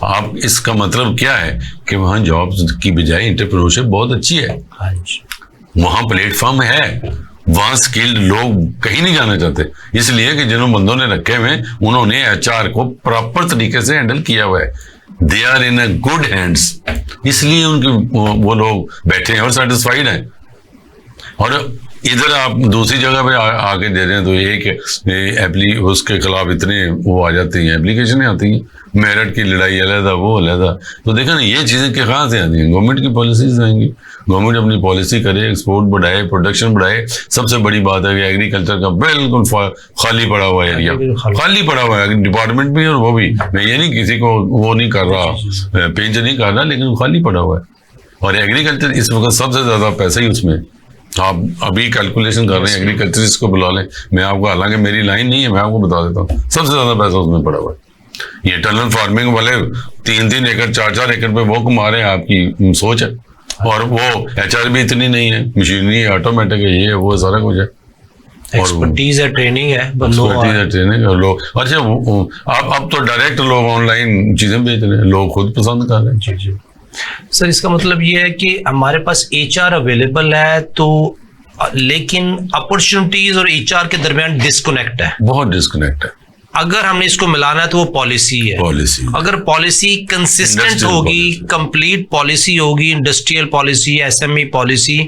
आप इसका मतलब क्या है कि वहाँ जॉब की बजाय एंटरप्रेन्योरशिप बहुत अच्छी है, वहाँ प्लेटफॉर्म है, वहाँ स्किल्ड लोग कहीं नहीं जाना चाहते, इसलिए कि जिन बंदों ने रखे हुए उन्होंने HR को प्रॉपर तरीके से हैंडल किया हुआ है, they are in a good hands, इसलिए उनके वो लोग बैठे हैं और सेटिस्फाइड हैं। और इधर आप दूसरी जगह पे आके दे रहे हैं तो एक उसके खिलाफ इतने वो आ जाती हैं, एप्लीकेशन आती हैं, मेरिट की लड़ाई अलहदा, वो अलहदा। तो देखा ना, ये चीज़ें कहाँ से आती हैं? गवर्नमेंट की पॉलिसीज आएंगी, गवर्नमेंट अपनी पॉलिसी करे, एक्सपोर्ट बढ़ाए, प्रोडक्शन बढ़ाए। सबसे बड़ी बात है कि एग्रीकल्चर का बिल्कुल खाली पड़ा हुआ एरिया, खाली पड़ा हुआ है, डिपार्टमेंट भी और वो भी, मैं ये नहीं किसी को वो नहीं कर रहा, पेंच नहीं कर रहा, लेकिन खाली पड़ा हुआ है। और एग्रीकल्चर इस वक्त सबसे ज़्यादा पैसा ही उसमें, आप अभी कैलकुलेशन कर रहे हैं, एग्रीकल्चरिस्ट को बुला लें, मैं आपको, हालांकि मेरी लाइन नहीं है, मैं आपको बता देता हूँ, सबसे ज़्यादा पैसा उसमें पड़ा हुआ है। ये टनल फार्मिंग वाले 3-3 एकड़ 4-4 एकड़ पे वो कमा रहे हैं, आपकी सोच है। और वो HR भी इतनी नहीं है, मशीनरी ऑटोमेटिक है, ये है वो सारा कुछ है, एक्सपर्टीज है, ट्रेनिंग है, ट्रेनिंग और लोग। अच्छा अब तो डायरेक्ट लोग ऑनलाइन चीजें बेच रहे हैं, लोग खुद पसंद कर रहे हैं। जी सर, इसका मतलब ये है कि हमारे पास HR अवेलेबल है, तो लेकिन अपॉर्चुनिटीज और HR के दरमियान डिस्कनेक्ट है, बहुत डिस्कनेक्ट है। अगर हमने इसको मिलाना है तो वो पॉलिसी है, अगर पॉलिसी कंसिस्टेंट होगी, कंप्लीट पॉलिसी होगी, इंडस्ट्रियल पॉलिसी, SME पॉलिसी,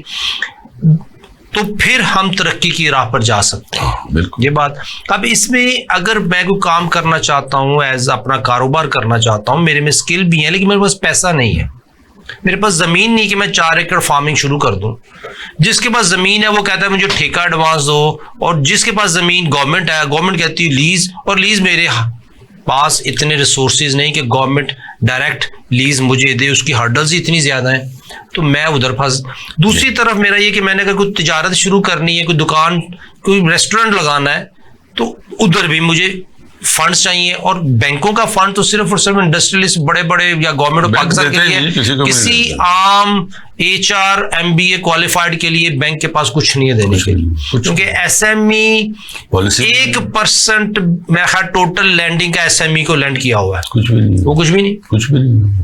तो फिर हम तरक्की की राह पर जा सकते हैं। ये बात। अब इसमें अगर मैं कोई काम करना चाहता हूँ, एज अपना कारोबार करना चाहता हूँ, मेरे में स्किल भी है लेकिन मेरे पास पैसा नहीं है, मेरे पास जमीन नहीं कि मैं 4 एकड़ फार्मिंग शुरू कर दूं। जिसके पास जमीन है वो कहता है मुझे ठेका एडवांस दो, और जिसके पास जमीन गवर्नमेंट है, गवर्नमेंट कहती है लीज, और लीज मेरे पास इतने रिसोर्सेज नहीं कि गवर्नमेंट डायरेक्ट लीज मुझे दे, उसकी हर्डल्स ही इतनी ज्यादा हैं, तो मैं उधर फंस। दूसरी तरफ मेरा ये कि मैंने अगर कोई तिजारत शुरू करनी है, कोई दुकान, कोई रेस्टोरेंट लगाना है, तो उधर भी मुझे फंड्स चाहिए, और बैंकों का फंड तो सिर्फ और सिर्फ इंडस्ट्रियलिस्ट बड़े बड़े या गवर्नमेंट ऑफ पाकिस्तान के लिए, किसी आम HR MBA क्वालिफाइड के लिए बैंक के पास कुछ नहीं है देने के लिए, क्योंकि SME 1% मेरा ख्याल टोटल लैंडिंग का SME को लैंड किया हुआ है, कुछ भी नहीं, वो कुछ भी नहीं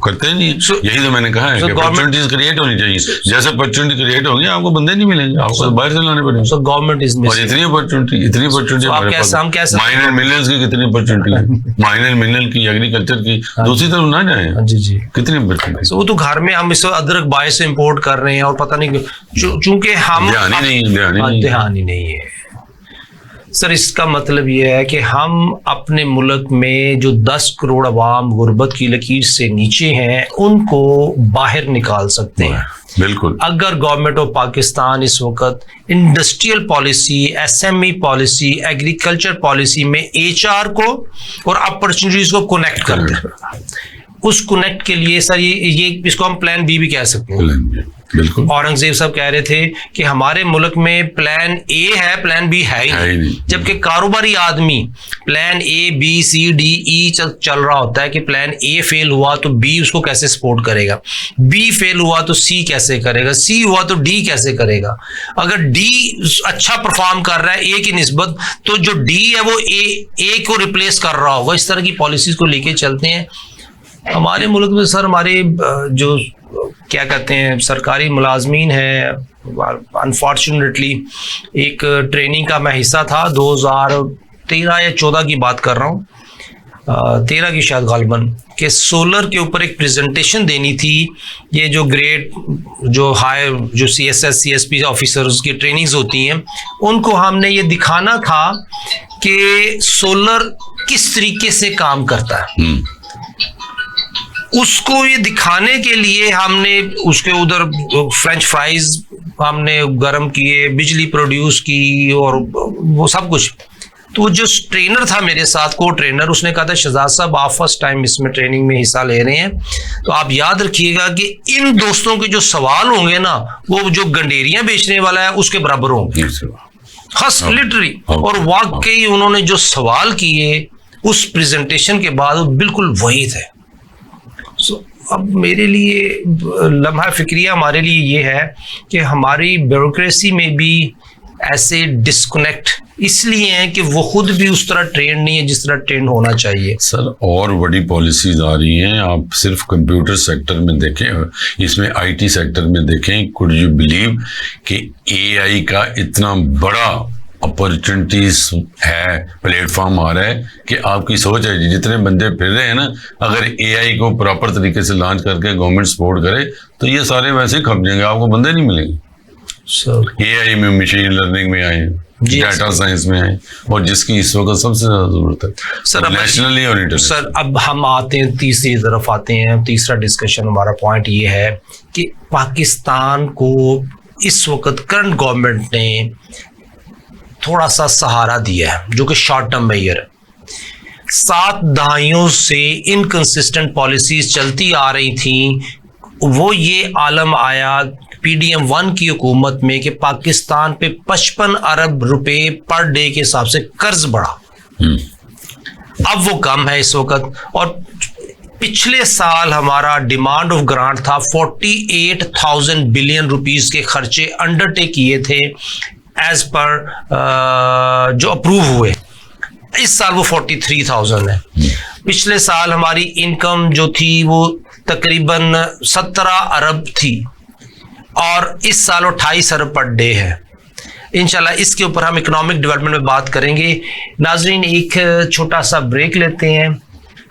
करते नहीं। यही तो मैंने कहा है कि अपॉर्चुनिटीज क्रिएट होनी चाहिए, जैसे अपॉर्चुनिटी क्रिएट होगी आपको बंदे नहीं मिलेंगे, आपको बाहर से लाने पड़ेंगे। सो गवर्नमेंट इज और इतनी अपॉर्चुनिटी माइनर मिलियंस की कितनी अपॉर्चुनिटी है, माइनर मिलियन की, एग्रीकल्चर की, दूसरी तरफ ना जाए। जी कितनी अपॉर्चुनिटी। वो तो घर में हम इस अदरक बाहर से इंपोर्ट कर रहे हैं, और पता नहीं चूंकि हम ध्यान ही नहीं है। सर, इसका मतलब यह है कि हम अपने मुल्क में जो 10 करोड़ अवाम गुर्बत की लकीर से नीचे हैं, उनको बाहर निकाल सकते हैं। बिल्कुल। अगर गवर्नमेंट ऑफ पाकिस्तान इस वक्त industrial policy, SME policy, agriculture policy में HR को और अपॉर्चुनिटीज को कनेक्ट कर दे, उस कनेक्ट के लिए सर ये इसको हम प्लान B भी कह सकते हैं। बिल्कुल। औरंगजेब साहब कह रहे थे कि हमारे मुल्क में प्लान A है, प्लान B है ही नहीं। जबकि कारोबारी आदमी plan A B C D E चल रहा होता है कि प्लान A फेल हुआ तो B उसको कैसे सपोर्ट करेगा, B फेल हुआ तो C कैसे करेगा, C हुआ तो D कैसे करेगा। अगर D अच्छा परफॉर्म कर रहा है A की निस्बत, तो जो D है वो A को रिप्लेस कर रहा होगा। इस तरह की पॉलिसीज को लेके चलते हैं। हमारे मुल्क में सर हमारे जो क्या कहते हैं सरकारी मुलाजमीन है, अनफॉर्चुनेटली एक ट्रेनिंग का मैं हिस्सा था, 2013 या 14 की बात कर रहा हूँ, 13 की शायद गालिबन, कि सोलर के ऊपर एक प्रेजेंटेशन देनी थी। ये जो ग्रेड जो हायर जो CSS CSP ऑफिसर्स की ट्रेनिंग्स होती हैं, उनको हमने ये दिखाना था कि सोलर किस तरीके से काम करता है। उसको ये दिखाने के लिए हमने उसके उधर फ्रेंच फ्राइज हमने गर्म किए, बिजली प्रोड्यूस की, और वो सब कुछ। तो जो ट्रेनर था मेरे साथ, को ट्रेनर, उसने कहा था शहजाद साहब आप फर्स्ट टाइम इसमें ट्रेनिंग में हिस्सा ले रहे हैं, तो आप याद रखिएगा कि इन दोस्तों के जो सवाल होंगे ना, वो जो गंडेरियां बेचने वाला है उसके बराबर होंगे। हस लिटरली। और वाकई उन्होंने जो सवाल किए उस प्रेजेंटेशन के बाद, वो बिल्कुल वही थे। अब मेरे लिए लम्हा फिक्रिया हमारे लिए ये है कि हमारी ब्यूरोक्रेसी में भी ऐसे डिस्कनेक्ट इसलिए हैं कि वो खुद भी उस तरह ट्रेंड नहीं है जिस तरह ट्रेंड होना चाहिए। सर और बड़ी पॉलिसीज आ रही हैं, आप सिर्फ कंप्यूटर सेक्टर में देखें, इसमें आईटी सेक्टर में देखें, कुड यू बिलीव कि एआई का इतना बड़ा अपॉर्चुनिटीज है, प्लेटफॉर्म आ रहा है कि आपकी सोच है जी, जितने बंदे फिर रहे हैं ना, अगर एआई को प्रॉपर तरीके से लॉन्च करके गवर्नमेंट सपोर्ट करे तो ये सारे वैसे ही खप जाएंगे, आपको बंदे नहीं मिलेंगे। एआई में, मशीन लर्निंग में आए, डाटा साइंस में आए, और जिसकी इस वक्त सबसे ज्यादा जरूरत है सर, नेशनली और इंटरनेशनल। सर अब हम आते हैं तीसरी तरफ आते हैं। तीसरा डिस्कशन हमारा पॉइंट ये है कि पाकिस्तान को इस वक्त करंट गवर्नमेंट ने थोड़ा सा सहारा दिया है जो कि शॉर्ट टर्म मेजर है। 7 दहाइयों से इनकंसिस्टेंट पॉलिसीज चलती आ रही थी, वो ये आलम आया PDM 1 की हुकूमत में कि पाकिस्तान पे 55 अरब रुपए पर डे के हिसाब से कर्ज बढ़ा। अब वो कम है इस वक्त, और पिछले साल हमारा डिमांड ऑफ ग्रांट था 48,000 बिलियन रुपीस के खर्चे अंडरटेक किए थे एज पर जो अप्रूव हुए। इस साल वो 43,000 है। पिछले साल हमारी इनकम जो थी वो तकरीबन 17 अरब थी और इस साल 28 अरब पर डे है। इंशाल्लाह इसके ऊपर हम इकोनॉमिक डेवलपमेंट में बात करेंगे। नाजरीन एक छोटा सा ब्रेक लेते हैं।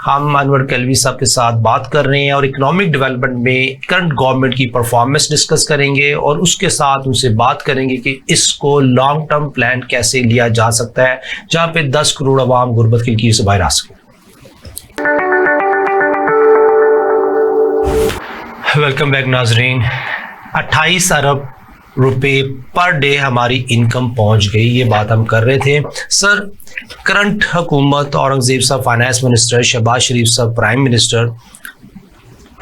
हम अनवर कलवी साहब के साथ बात कर रहे हैं और इकोनॉमिक डेवलपमेंट में करंट गवर्नमेंट की परफॉर्मेंस डिस्कस करेंगे और उसके साथ उनसे बात करेंगे कि इसको लॉन्ग टर्म प्लान कैसे लिया जा सकता है जहां पे 10 करोड़ अवाम गुर्बत की लकीर से बाहर आ सके। वेलकम बैक नाजरीन। 28 अरब रुपए पर डे हमारी इनकम पहुंच गई, ये बात हम कर रहे थे। सर करंट हुकूमत, औरंगजेब साहब फाइनेंस मिनिस्टर, शहबाज शरीफ साहब प्राइम मिनिस्टर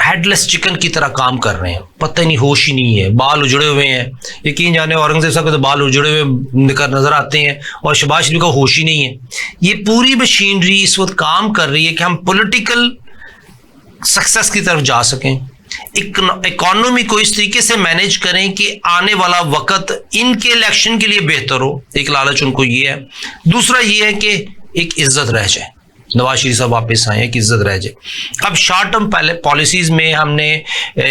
हेडलेस चिकन की तरह काम कर रहे हैं, पता ही नहीं, होश ही नहीं है, बाल उजड़े हुए हैं। यकीन जाने औरंगजेब साहब के तो बाल उजड़े हुए नजर आते हैं और शहबाज शरीफ का होश ही नहीं है। ये पूरी मशीनरी इस वक्त काम कर रही है कि हम पॉलिटिकल सक्सेस की तरफ जा सकें, इकोनॉमी को इस तरीके से मैनेज करें कि आने वाला वक्त इनके इलेक्शन के लिए बेहतर हो। एक लालच उनको ये है। दूसरा ये है कि एक इज्जत रह जाए, नवाज शरीफ साहब वापस आए, एक इज्जत रह जाए। अब शॉर्ट टर्म पॉलिसीज में हमने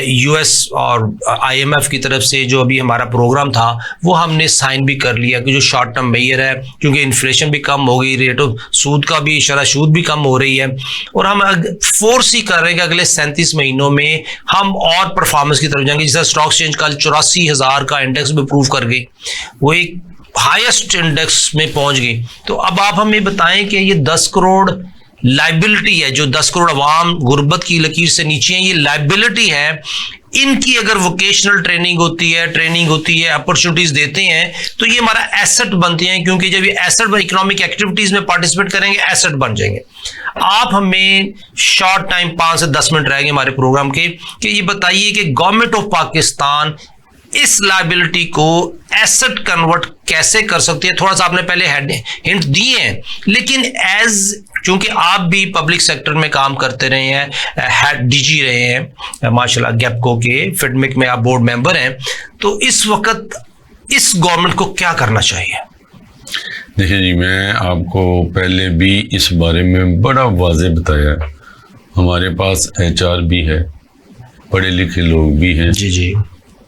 US और IMF की तरफ से जो अभी हमारा प्रोग्राम था वो हमने साइन भी कर लिया कि जो शॉर्ट टर्म मेजर है, क्योंकि इन्फ्लेशन भी कम हो गई, रेट ऑफ सूद का भी, शरह सूद भी कम हो रही है, और हम फोर्स ही कर रहे हैं कि अगले 37 महीनों में हम और परफॉर्मेंस की तरफ जाएंगे। जैसे स्टॉक एक्सचेंज कल 84,000 का इंडेक्स भी प्रूव कर गई, वो एक हाईएस्ट इंडेक्स में पहुंच गई। तो अब आप हमें बताएं कि ये 10 करोड़ लाइबिलिटी है, जो 10 करोड़ अवाम गुर्बत की लकीर से नीचे है, ये लाइबिलिटी है। इनकी अगर वोकेशनल ट्रेनिंग होती है, अपॉर्चुनिटीज देते हैं तो ये हमारा एसेट बनते हैं, क्योंकि जब ये एसेट इकोनॉमिक एक्टिविटीज में पार्टिसिपेट करेंगे एसेट बन जाएंगे। आप हमें शॉर्ट टाइम 5 से 10 मिनट रहेंगे हमारे प्रोग्राम के, कि ये बताइए कि गवर्नमेंट ऑफ पाकिस्तान इस लाइबिलिटी को एसेट कन्वर्ट कैसे कर सकती है। थोड़ा सा आपने पहले हिंट दिए हैं, लेकिन चूंकि आप भी पब्लिक सेक्टर में काम करते रहे हैं, DG रहे हैं माशाल्लाह, गैपको के, फिडमिक में आप बोर्ड मेंबर हैं, तो इस वक्त इस गवर्नमेंट को क्या करना चाहिए? देखिए जी, मैं आपको पहले भी इस बारे में बड़ा वाज़ेह बताया, हमारे पास HR भी है, पढ़े लिखे लोग भी हैं जी,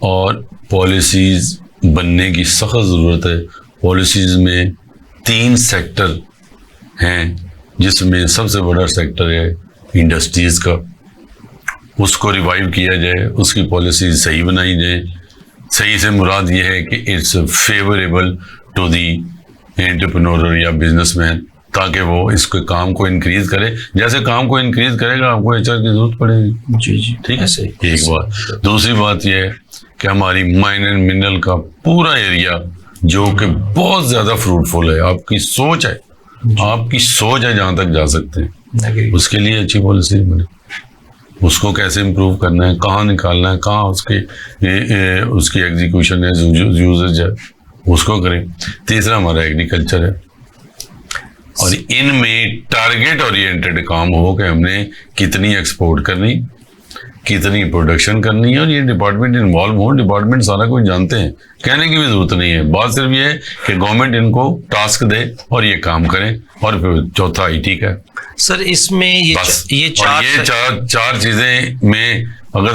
और पॉलिसीज बनने की सख्त ज़रूरत है। पॉलिसीज में 3 सेक्टर हैं, जिसमें सबसे बड़ा सेक्टर है इंडस्ट्रीज़ का, उसको रिवाइव किया जाए, उसकी पॉलिसी सही बनाई जाए। सही से मुराद ये है कि it's favourable to the entrepreneur या बिजनेसमैन, ताकि वो इसके काम को इंक्रीज करे। जैसे काम को इंक्रीज करेगा आपको HR की जरूरत पड़ेगी। जी, ठीक है, एक बात। दूसरी बात यह है कि हमारी माइन एंड मिनरल का पूरा एरिया जो कि बहुत ज़्यादा फ्रूटफुल है, आपकी सोच है जहाँ तक जा सकते हैं, उसके लिए अच्छी पॉलिसी बने। उसको कैसे इम्प्रूव करना है, कहाँ निकालना है, कहाँ उसकी एग्जीक्यूशन है, यूजेज है, उसको करें। तीसरा हमारा एग्रीकल्चर है, और इनमें टारगेट ओरिएंटेड काम हो कि हमने कितनी एक्सपोर्ट करनी, कितनी प्रोडक्शन करनी है, और ये डिपार्टमेंट इन्वॉल्व हो, डिपार्टमेंट सारा कुछ जानते हैं, कहने की भी जरूरत नहीं है। बात सिर्फ ये है कि गवर्नमेंट इनको टास्क दे और ये काम करें, और फिर चौथा आईटी का। सर इसमें ये चार चीजें में अगर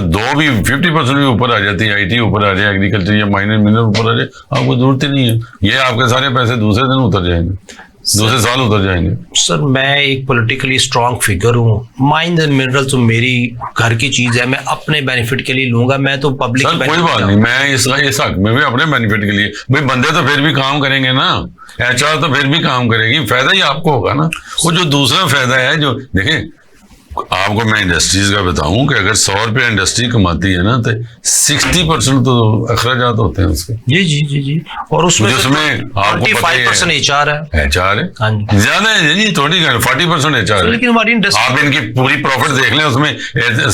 50% भी ऊपर आ जाती है, आईटी ऊपर आ जाए, एग्रीकल्चर या माइनर मिनरल ऊपर आ जाए, आपको जरूरत ही नहीं है, ये आपके सारे पैसे दूसरे दिन उतर जाएंगे, दूसरे साल उतर जाएंगे। सर मैं एक पॉलिटिकली स्ट्रांग फिगर हूँ, माइनर मिनरल तो मेरी घर की चीज है, मैं अपने बेनिफिट के लिए लूंगा, मैं तो पब्लिक। सर कोई बात नहीं, मैं इस हक में भी अपने बेनिफिट के लिए, भाई बंदे तो फिर भी काम करेंगे ना, एचआर तो फिर भी काम करेगी, फायदा ही आपको होगा ना। वो जो दूसरा फायदा है, जो देखें आपको मैं इंडस्ट्रीज का बताऊं कि अगर 100 रुपये इंडस्ट्री कमाती है ना, तो 60% तो अखराजात होते हैं उसके। जी जी जी जी, और उसमें आपको 45% एचआर है। एचआर है ज्यादा है जी, थोड़ी 40% एचआर है। लेकिन हमारी इंडस्ट्री, आप इनकी पूरी प्रॉफिट देख लें, उसमें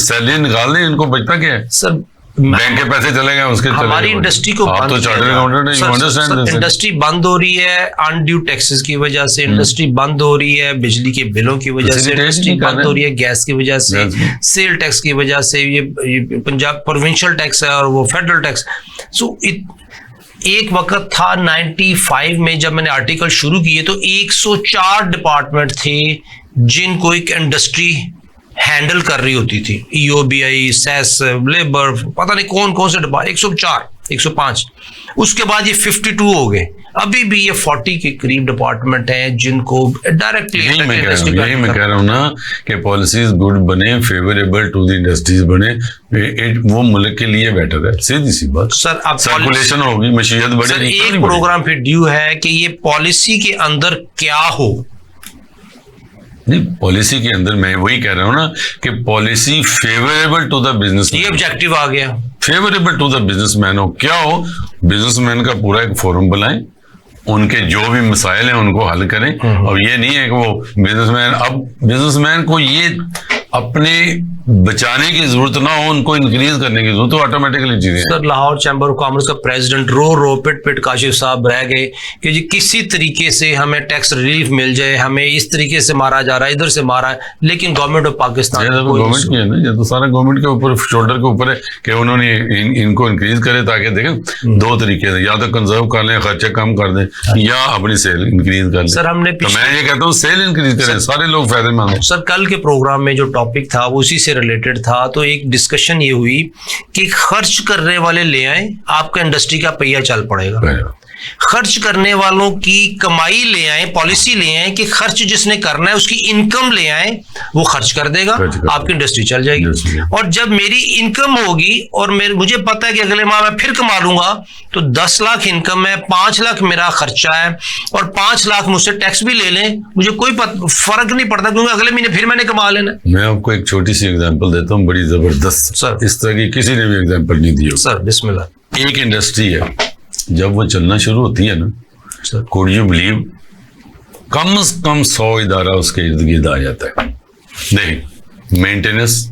सैलरी निकाल लें, इनको बचता क्या है? सर बैंक के पैसे चले गए उसके, हमारी इंडस्ट्री को आप तो चार्टर्ड अकाउंटेंट, इंडस्ट्री बंद हो रही है अनड्यू टैक्सेस की वजह से, इंडस्ट्री बंद हो रही है बिजली के बिलों की वजह से, इंडस्ट्री बंद हो रही है गैस की वजह से, सेल टैक्स की वजह से, ये पंजाब प्रोविंशियल टैक्स है और वो फेडरल टैक्स। सो एक वक्त था 95 में जब मैंने आर्टिकल शुरू किए तो 104 डिपार्टमेंट थे जिनको एक इंडस्ट्री हैंडल कर रही होती थी, ईओबीआई, सेस, लेबर, पता नहीं कौन कौन से डिपार्टमेंट, 104 105, उसके बाद ये 52 हो गए, अभी भी ये 40 के करीब डिपार्टमेंट हैं जिनको डायरेक्टली। यही मैं कह रहा हूँ ना कि पॉलिसीज गुड बने, फेवरेबल टू द इंडस्ट्रीज बने, वो मुल्क के लिए बेटर है, सीधी सी बात। सर अब सर्कुलेशन होगी, मशीयत बढ़ेगी। एक प्रोग्राम फिर ड्यू है कि ये पॉलिसी के अंदर क्या हो। नहीं, पॉलिसी के अंदर मैं वही कह रहा हूँ ना कि policy favourable to the business, ये ऑब्जेक्टिव आ गया, फेवरेबल टू द बिजनेसमैन हो, क्या हो, बिजनेसमैन का पूरा एक फोरम बनाएं, उनके जो भी मसाइल हैं उनको हल करें। और ये नहीं है कि वो बिजनेसमैन को ये अपने बचाने की जरूरत ना हो, उनको इंक्रीज करने की जरूरत, तो ऑटोमेटिकली चीजें। Sir Lahore chamber of commerce का प्रेसिडेंट रो पिट काशिफ साहब रह गए कि जी किसी तरीके से हमें टैक्स रिलीफ मिल जाए, हमें इस तरीके से मारा जा रहा है, इधर से मारा है, लेकिन गवर्नमेंट ऑफ पाकिस्तान गवर्नमेंट की है ना, ये तो सारा गवर्नमेंट के ऊपर, शोल्डर के ऊपर है कि उन्होंने इनको इंक्रीज करे, ताकि देखें 2 तरीके से, या तो कंजर्व कर लें, खर्चे कम कर दें, या अपनी सेल इंक्रीज कर लें। सर हमने तो मैं ये कहता हूँ सेल इंक्रीज करें, सारे लोग फायदेमंद हैं। सर कल के प्रोग्राम में जो टॉपिक था वो उसी से रिलेटेड था, तो एक डिस्कशन ये हुई कि खर्च करने वाले ले आए, आपका इंडस्ट्री का पहिया चल पड़ेगा। खर्च करने वालों की कमाई ले आए, पॉलिसी ले आए कि खर्च जिसने करना है उसकी इनकम ले आए, वो खर्च कर देगा, आपकी इंडस्ट्री चल जाएगी। और जब मेरी इनकम होगी और मुझे पता है कि अगले माह मैं फिर कमा लूंगा, तो 10 लाख इनकम है, 5 लाख मेरा खर्चा है, और 5 लाख मुझसे टैक्स भी ले लें, मुझे कोई फर्क नहीं पड़ता, क्योंकि अगले महीने फिर मैंने कमा लेना। मैं आपको एक छोटी सी एग्जांपल देता हूँ, बड़ी जबरदस्त सर, इस तरह की किसी ने भी एग्जांपल नहीं दी हो। सर बिस्मिल्लाह। एक इंडस्ट्री है, जब वो चलना शुरू होती है ना, कुड यू बिलीव, कम से कम 100 इदारा उसके इर्द गिर्द आ जाता है। नहीं, मेंटेनेंस,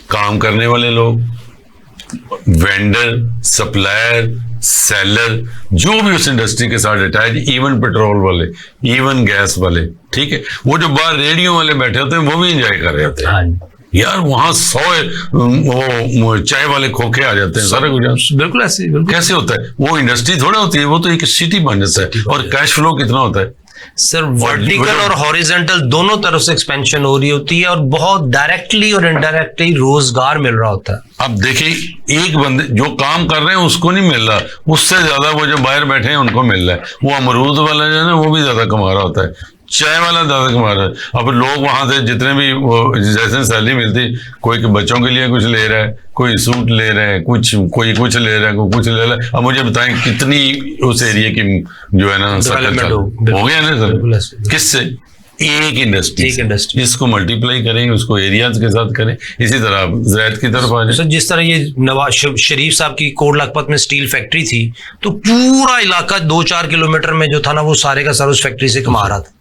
काम करने वाले लोग, वेंडर, सप्लायर, सेलर, जो भी उस इंडस्ट्री के साथ अटैच, इवन पेट्रोल वाले, इवन गैस वाले, ठीक है, वो जो बाहर रेडियो वाले बैठे होते हैं वो भी एंजॉय कर रहे होते हैं। यार वहां 100 वो चाय वाले खोखे आ जाते हैं, सारा कुछ बिल्कुल ऐसे कैसे होता है? वो इंडस्ट्री थोड़ा होती है, वो तो एक सिटी बन जाता है। और कैश फ्लो कितना होता है सर? वर्टिकल और हॉरिजॉन्टल दोनों तरफ से एक्सपेंशन हो रही होती है, और बहुत डायरेक्टली और इनडायरेक्टली रोजगार मिल रहा होता है। अब देखिए, एक बंदे जो काम कर रहे हैं उसको नहीं मिल रहा, उससे ज्यादा वो जो बाहर बैठे हैं उनको मिल रहा है। वो अमरूद वाला जो है ना, वो भी ज्यादा कमा रहा होता है, चाय वाला ज्यादा कमा रहा है। अब लोग वहां से जितने भी वो जैसे सैलरी मिलती, कोई बच्चों के लिए कुछ ले रहा है, कोई सूट ले रहा है, कोई कुछ ले रहा है, कोई कुछ ले रहा है। अब मुझे बताएं कितनी उस एरिया की जो है ना हो गया ना सर, किससे? एक इंडस्ट्री, इसको मल्टीप्लाई करें, उसको एरियाज के साथ करें, इसी तरह ज़राअत की तरफ आ जाए। सर जिस तरह ये नवाज शरीफ साहब की कोट लखपत में स्टील फैक्ट्री थी, तो पूरा इलाका 2-4 किलोमीटर में जो था ना, वो सारे का सारा उस फैक्ट्री से कमा रहा था।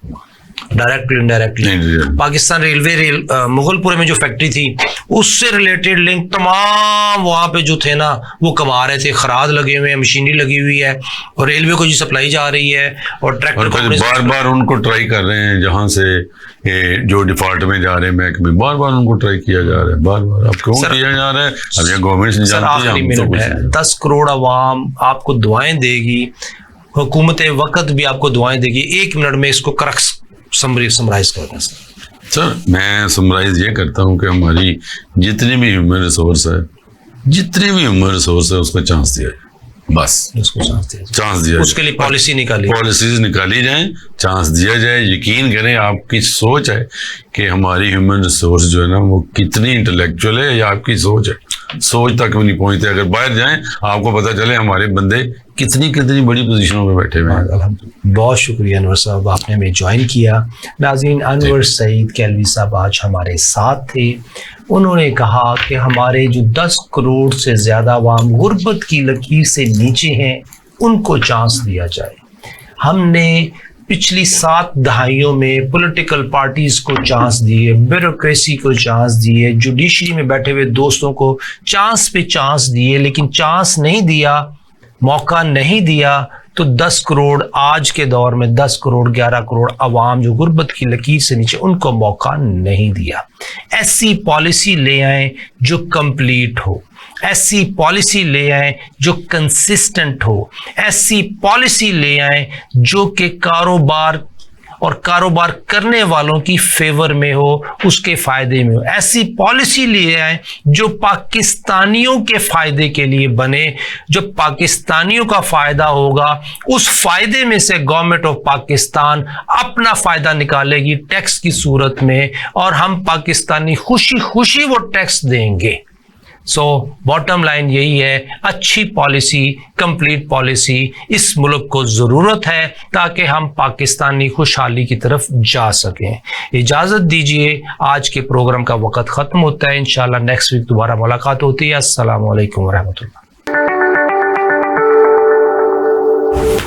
Directly indirectly. Pakistan rail Mughalpur में जो फैक्ट्री थी उससे रिलेटेड लिंक तमाम वहाँ पे जो थे ना वो कमा रहे थे। खराद लगे हुए हैं, मशीनरी लगी हुई है और रेलवे को जी सप्लाई जा रही है और ट्रैक्टर बार बार उनको ट्राई कर रहे हैं, जहाँ से जो डिफॉल्ट में जा रहे हैं महकमे बार बार उनको ट्राई किया जा रहा है, बार बार। अब क्यों किया जा रहा है अब ये गवर्नमेंट नहीं जानती है। 10 करोड़ आवाम आपको दुआएं देगी, हुकूमत वक्त भी आपको दुआएं देगी। 1 मिनट में इसको करक्स समराइज करना सर। मैं समराइज ये करता हूँ कि हमारी जितनी भी ह्यूमन रिसोर्स है उसको चांस दिया जाए, बस उसको चांस दिया उसके लिए पॉलिसीज निकाली जाए, चांस दिया जाए। यकीन करें आपकी सोच है कि हमारी ह्यूमन रिसोर्स जो है ना वो कितनी इंटेलेक्चुअल है या आपकी सोच है, सोच तक भी नहीं पहुंचते। अगर बाहर जाएं आपको पता चले हमारे बंदे कितनी बड़ी पोजीशनों में बैठे हुए हैं। बहुत शुक्रिया अनवर साहब, आपने हमें ज्वाइन किया। नाज़रीन, अनवर सईद कैलवी साहब आज हमारे साथ थे। उन्होंने कहा कि हमारे जो 10 करोड़ से ज़्यादा अवाम गुर्बत की लकीर से नीचे हैं उनको चांस दिया जाए। हमने पिछली 7 दहाइयों में पॉलिटिकल पार्टीज़ को चांस दिए, ब्यूरोक्रेसी को चांस दिए, जुडिशरी में बैठे हुए दोस्तों को चांस पे चांस दिए, लेकिन चांस नहीं दिया, मौका नहीं दिया तो 10 करोड़ आज के दौर में 10 करोड़ 11 करोड़ अवाम जो गुर्बत की लकीर से नीचे उनको मौका नहीं दिया। ऐसी पॉलिसी ले आए जो कंप्लीट हो, ऐसी पॉलिसी ले आए जो कंसिस्टेंट हो, ऐसी पॉलिसी ले आए जो कि कारोबार और कारोबार करने वालों की फेवर में हो, उसके फायदे में हो। ऐसी पॉलिसी लिए आए जो पाकिस्तानियों के फायदे के लिए बने, जो पाकिस्तानियों का फायदा होगा, उस फायदे में से गवर्नमेंट ऑफ पाकिस्तान अपना फायदा निकालेगी टैक्स की सूरत में और हम पाकिस्तानी खुशी खुशी वो टैक्स देंगे। सो बॉटम लाइन यही है, अच्छी पॉलिसी, कंप्लीट पॉलिसी इस मुल्क को ज़रूरत है ताकि हम पाकिस्तानी खुशहाली की तरफ जा सकें। इजाज़त दीजिए, आज के प्रोग्राम का वक्त ख़त्म होता है। इंशाल्लाह नेक्स्ट वीक दोबारा मुलाकात होती है। अस्सलामु अलैकुम व रहमतुल्लाह।